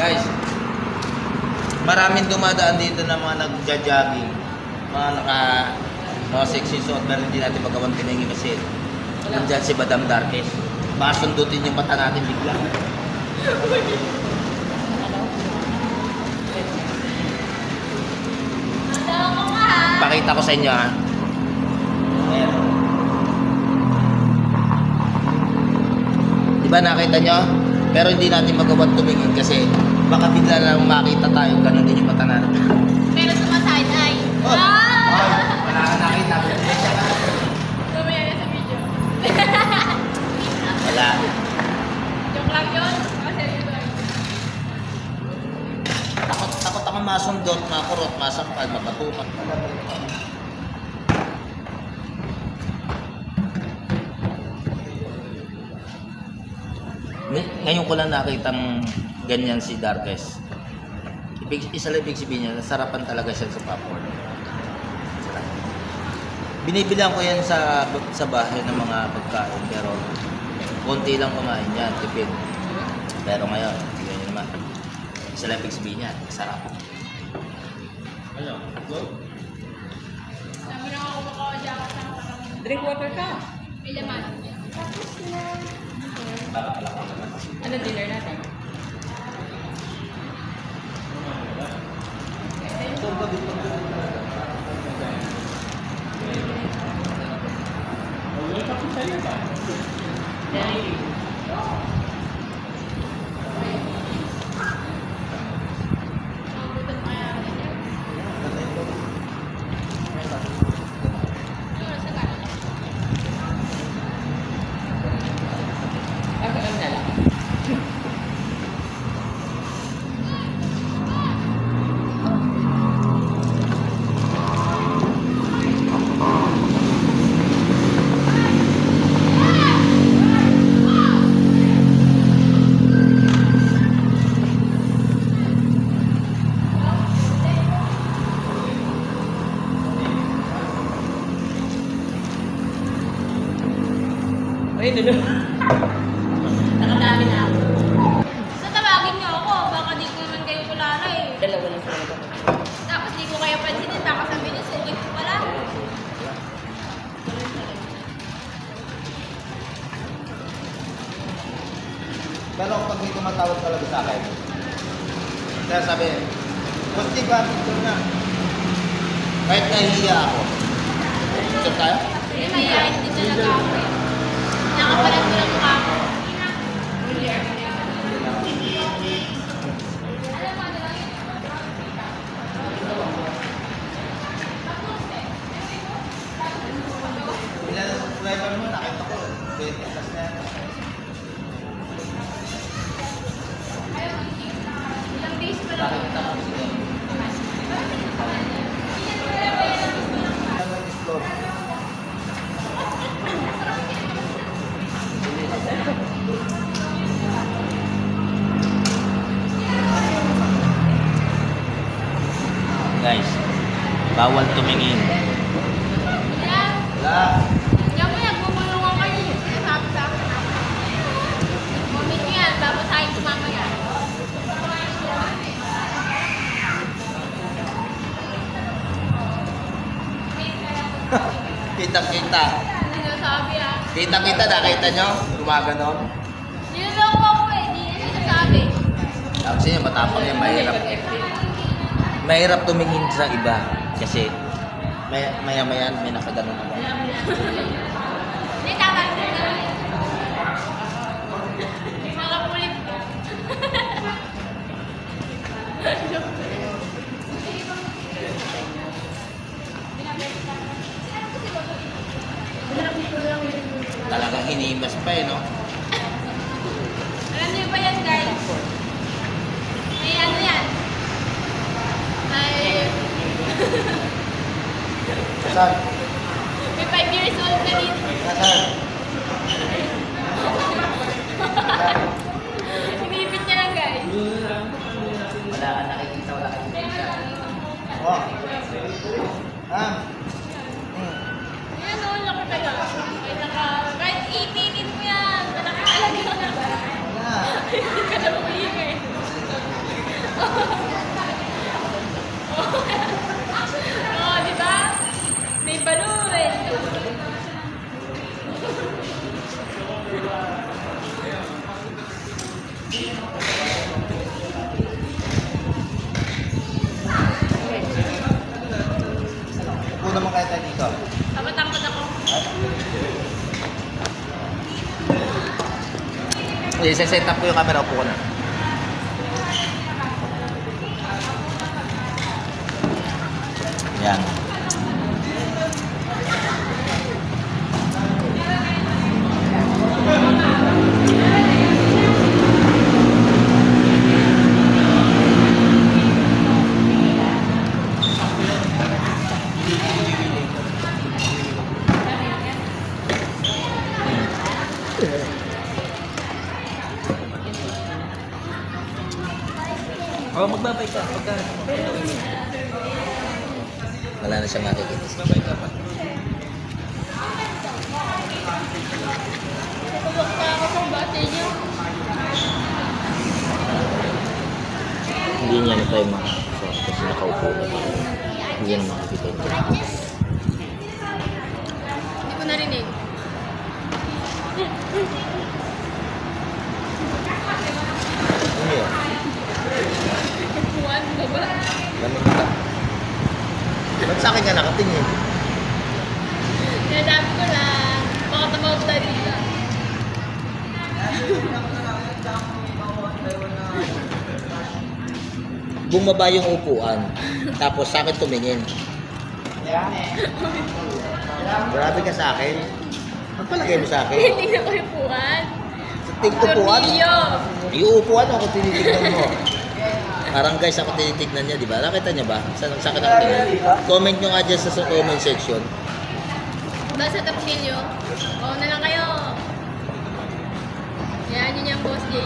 Guys, maraming dumadaan dito na mga nagja-jogging. Mga sexy suot na rin hindi natin magawan tiningin kasi nandyan si Madam Darkes. Baka sundutin yung mata natin bigla. Pakita ko sa inyo ha. Ayan. Diba nakita nyo? Pero hindi natin magawan tumingin kasi baka bigla lang makita tayo ganun din yung mata natin. Pero sumaside eye. Oh! Wala ka nakita. Lumaya na sa video. Wala. Joke lang yun. Seryoso lang. Takot ako masundot, makurot, masampal, mapatukan. Ngayon ko lang nakitang ganyan si Darkes. Isa lang ibig sabihin niya, nasarapan talaga siya sa popcorn. Sarap. Binibilang ko yan sa bahay ng mga pagkain, pero konti lang kumain yan, tipid. Pero ngayon, tignan niyo naman. Isa lang ibig sabihin niya, sarap. Ano? Go? Sabi na ako makakajakas ng parang Drink water ka. may laman. Ano dinner natin? Mabutan kaya ako niya. Sa kanan. Ano na lang? Ay, dulo. Nakadami na ako. So tawagin niyo ako. Baka di ko naman kayo kulala eh. Dalawa lang sila ko. Tapos di ko kaya pansinin. Baka sabi niyo, sugit ko pala. Pero pag may tumatawag talaga sa akin, kaya sabi, Gusti ba, picture na. Kahit nahihiya ako. Picture tayo? Sige, mayayain din talaga ako eh. Nakapalat ko lang mukha ko. Ilan na subscriber mo, nakita ko. 20 plus na yan. Ilang days pa lang. Nakita ko sila. Ano yung explore? Guys, bawal tumingin. Yan. Wala. Yan mo yan, bumulungan kayo. Sabi sa akin. Comment nyo yan, babasahin ko mamaya. Kita-kita. Hindi na sabi ah. Kita-kita, nakita nyo? Gumaganon. Niloloko ako eh, hindi na sinasabi. Kasi yung matapang yan, mahirap. Mahirap tumingin sa iba. Kasi maya-maya may nakaganon ako. Hindi, tatansin na lang. Mga kulit ko. Talagang hinimas pa eh, no? Alam niyo ba yan, guys? May ano yan? May... Saan? May 5 years old na dito. Saan? Sinipit niya lang, guys. Wala ka nakikita, wala ka nakikita. Oh. Ha? Yan o, laki kaya. Kahit ipinin mo yan, malaki talaga. Wala. Hindi ka na umiingay. I-set up ko yung camera, upo ko na. Yan. Oh, magbabay ka. Pagka... Wala na siyang makikita. Magbabay ka pa. Pabakta ako sa bate niyo. Hindi niya na tayo kasi nakaupo na. Hindi niya na makikita ito. Hindi ko narinig. Ano yun? Upuan, baba. Lamig ka. Ba't sa akin ka nakatingin? Sinasabi ko lang, baka tumawag tayo dito. Bumaba yung upuan. Tapos sa akin tumingin. Grabe ka sa akin. Ang palagay mo sa akin? Tingnan ko yung upuan. Sa tig upuan? Tornilyo. Yung upuan ako tinitignan mo. Parang guys ako tinitignan niya, di ba? Nakita niya ba? Sa akin ako tingnan. Comment nyo nga dyan sa comment section. Basta tornilyo. Oo na lang kayo. Yan yun yung boss Jay.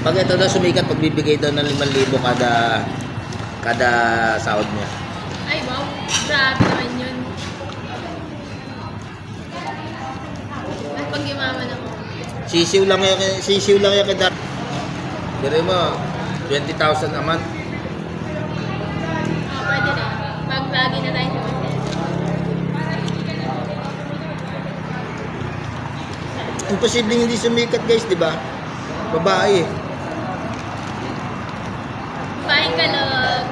Pag ito daw sumikat, pagbibigay daw ng 5,000 kada sahod niya. Ay wow, grabe naman yun. At pag yumaman ako. Sisiw lang yung kay Dar. Dire mo, 20,000 a month. Oh, pwede rin. Pag lagi na tayo sa hotel. Imposibleng hindi sumikat guys, di ba? Babae. Paing kalog.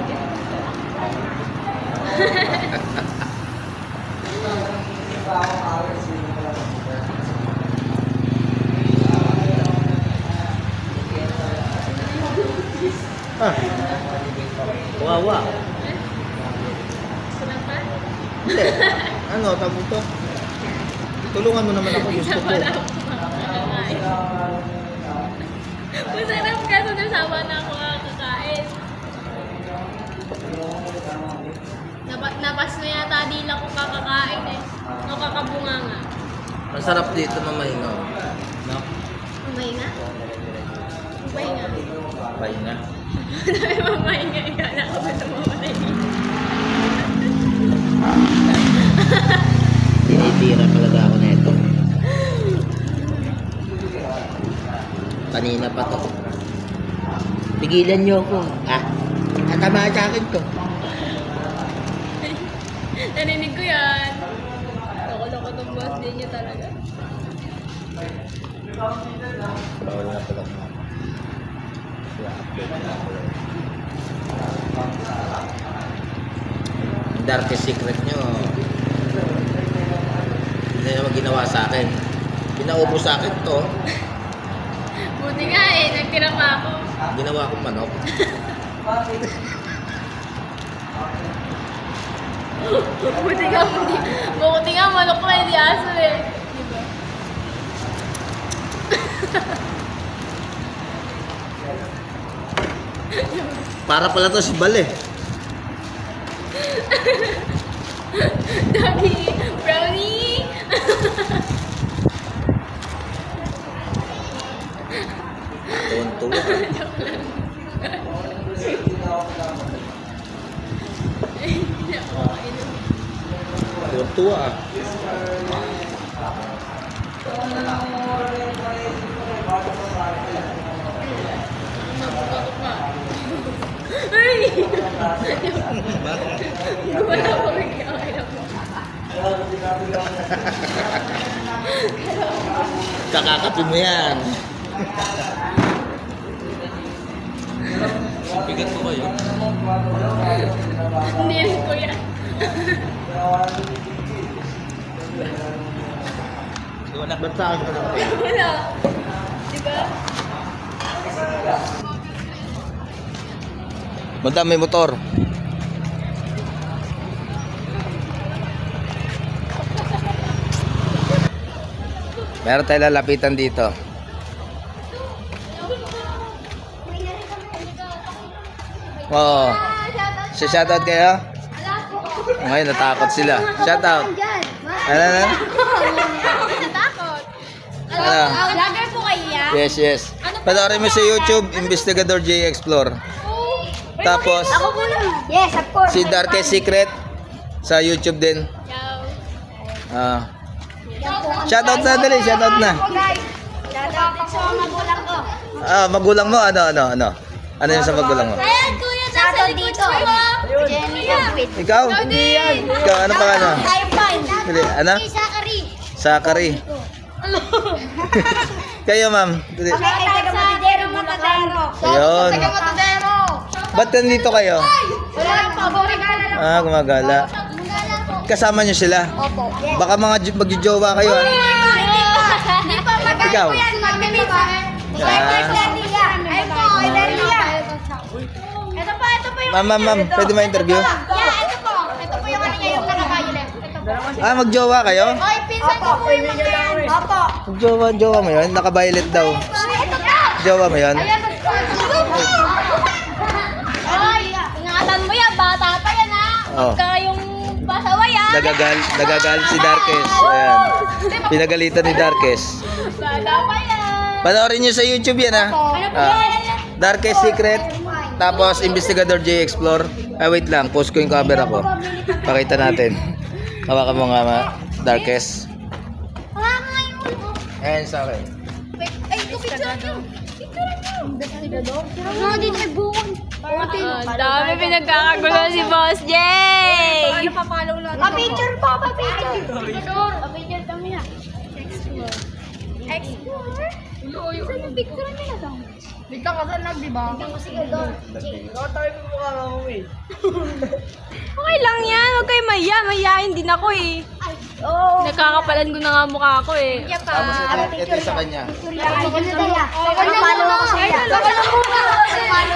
Ah. Wawa. Kulang pa? Hindi. Ano, tabo to? Tulungan mo naman ako, gusto ko. Wala akong makakakain. Masarap ka sa nasama na ako kakakain. Napas na yata dila ko kakakain eh. O kakabunga nga. Masarap dito mamahinga. No? Umahinga? Umahinga. Pahinga. Dami mamahinga. Ikala ko ba ito mamatay dito? Tinitira talaga ako na ito. Kanina pa to. Pigilan niyo ako. Ah, natama sa akin to. Narinig ko yan. Loko-loko tong boss din niya talaga. Bawal na pala. Ang darkest secret nyo. Hindi naman ginawa sa akin. Pinaubo sa akin to. Buti nga eh, nagtira pa ako. Ginawa kong manok. Buti nga manok na hindi aso eh. Diba? Para pala to si Bal eh. Doggy, brownie! Tuwan-tuwa. Hindi ako makainom. Tuwan-tuwa ah. Mabuka ko pa. Ay! Gumala ko bigla ako ilang mo. Kakakapin mo yan. Bigat ko ba yun? Hindi rin ko yan. Ba't sa akin ko na? Wala. Diba? Madam, may motor. Meron tayo lalapitan dito. Oo. Shoutout kayo? Ngayon, natakot sila. Shoutout. Ano? Natakot. Ano? Vlogger po kayo yan? Yes, yes. Panoorin mo sa YouTube, Investigador J. Explore. Tapos, Ako po lang. Yes, of course. si Darkest Secret sa YouTube din. Ah. Shoutout na dali, shoutout na. Guys, shoutout sa mga magulang ko. Ah, magulang mo, ano? Ano yung sa magulang mo? Ayan, kuya, nasa likod ko. Jenny Agwit. Ikaw? Ikaw, ano pangalan? Dali, ano? Zachary. Sakari. Kayo, ma'am. Dali. Okay, taga Matadero, Matadero. Ayun. Taga Matadero. Ba't nandito kayo? Wala lang po, gumagala lang. Ah, gumagala. Gumagala po. Kasama nyo sila? Opo. Baka mga magjojowa kayo, ah. Hindi pa, magkano Ikaw? po yan, magkano ba? Ayun po, Iberia. Ito po yung... Ma'am, pwede ma-interview? Yeah, ito po. Ito po yung ano niya, yung naka-violet. Ito po. Ah, magjowa kayo? Oy, pinsan ko po yung mga yan. Opo. Magjowa mo yun? Naka-violet daw. Ito po. Jowa mo yun? Ayan, Ay, ingatan mo yan, bata pa yan ha. Oh. Huwag ka yung pasaway ha. Nagagal si Darkest. Ayan. Pinagalitan ni Darkest. Bata pa yan. Panoorin nyo sa YouTube yan, ha? Ano po Ah. yan? Darkest Secret. Tapos, Investigador J. Explore. Ah, wait lang. Post ko yung cover ako. Pakita natin. Hawakan mo nga, Darkest. Wala ka nga yung ulo. Ayan sa akin. Ay, ito picture nyo. Picture nyo. Mga dito may buwan. Dami pinagkakagulo si Boss Jay! Pa-picture po, pa-picture. Pa-picture kami na. Explore? Saan yung picture nyo na daw? Biglang ka saan lang, di ba? Tingnan mo sige doon. Tayo mo mukha ka mo eh. Okay lang yan, huwag kayo maya. Mayayain din ako eh. Oo. Nagkakapalan ko na nga mukha ko eh. Tapos, ito yung sa kanya. Palo ako sa iya. Palo muna. Palo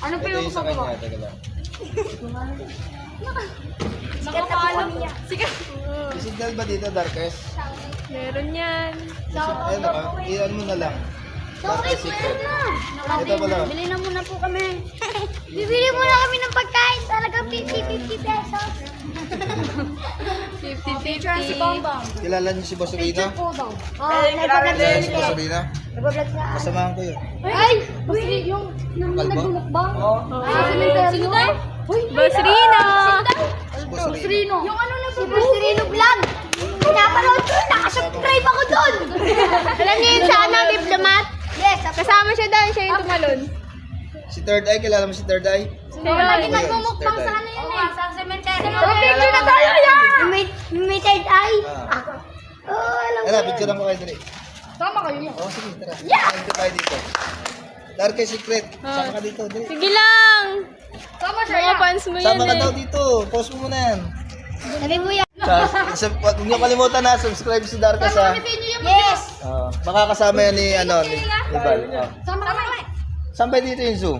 Ano pa Ito yung yung sa kanya. Teka lang. nakapalo niya? May signal ba dito, Darkest? Meron yan. Ayun na ba? Iyan mo na lang. Sorry, Darkest Secret. na. Ito pala. Bili na muna po kami. Bibili muna kami ng pagkain. Talagang 50 pesos. 50-50. Kilala niyo si Boss Rina? Po daw. Kilala niyo si Boss Rina? Nag-vlog sa... Kasamahan ko yun. Ay! Yung Kalbo? nagmumukbang? Ay, Sino daw? Boss Rino! Boss Rina. Yung ano na si Boss Rino Vlog. Pinapanood ko, nakasubscribe ako dun. Alam niyo yun sa ano, diplomat? Yes, Kasama siya doon, siya yung tumalon. Si Third Eye, kilala mo si Third Eye? lagi Ayun, nagmumukbang si Third sa Eye. ano yun eh. Sa cemetery. Picture na tayo yan! May third eye? Ah. Oo, alam Ayun na, picture mo kayo dali. Sama kayo niya. Oo, sige, tara. Dito tayo dito. Darkest Secret. Sama ka dito, dali. Sige lang! Sama Mga fans mo yan Sama ka daw eh. dito. Post mo muna yan. Sabi mo yan. Huwag niyo kalimutan na, subscribe si Darkest, ha. Yes. Makakasama yan ni, ni Val. Sama kami. Saan ba dito yung zoo?